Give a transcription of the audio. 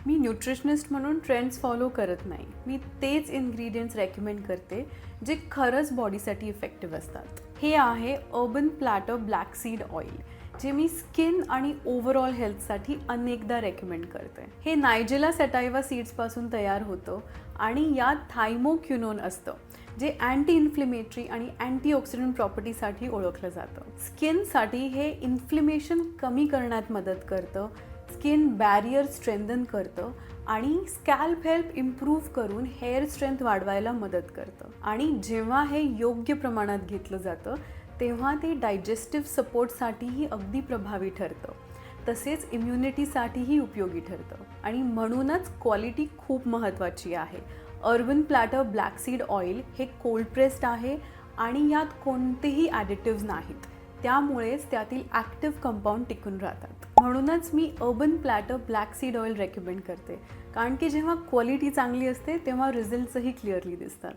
मी nutritionist म्हणून trends follow करत नाही. मी तेच इन्ग्रेडियंट्स रेकमेंड करते जे खरंच बॉडीसाठी इफेक्टिव्ह असतात. हे आहे urban Platter black seed oil, जे मी स्किन आणि ओव्हरऑल हेल्थसाठी अनेकदा रेकमेंड करते. हे नायजेला सॅटायवा सीड्सपासून तयार होतं आणि यात थायमोक्युनोन असतं, जे अँटी इन्फ्लेमेटरी आणि अँटीऑक्सिडंट प्रॉपर्टीसाठी ओळखलं जातं. स्किनसाठी हे इन्फ्लेमेशन कमी करण्यात मदत करतं, स्किन बॅरियर स्ट्रेंथन करतं आणि स्कॅल्प हेल्थ इम्प्रूव्ह करून हेअर स्ट्रेंथ वाढवायला मदत करतं. आणि जेव्हा हे योग्य प्रमाणात घेतलं जातं तेव्हा ते डायजेस्टिव्ह सपोर्टसाठीही अगदी प्रभावी ठरतं, तसेच इम्युनिटीसाठीही उपयोगी ठरतं. आणि म्हणूनच क्वालिटी खूप महत्त्वाची आहे. Urban Platter black seed oil हे कोल्ड प्रेस्ड आहे आणि यात कोणतेही ॲडिटिव्ज नाहीत, त्यामुळेच त्यातील ॲक्टिव्ह कंपाऊंड टिकून राहतात. म्हणूनच मी Urban Platter black seed oil recommend करते, कारण की जेव्हा क्वालिटी चांगली असते तेव्हा रिझल्ट्सही क्लिअरली दिसतात.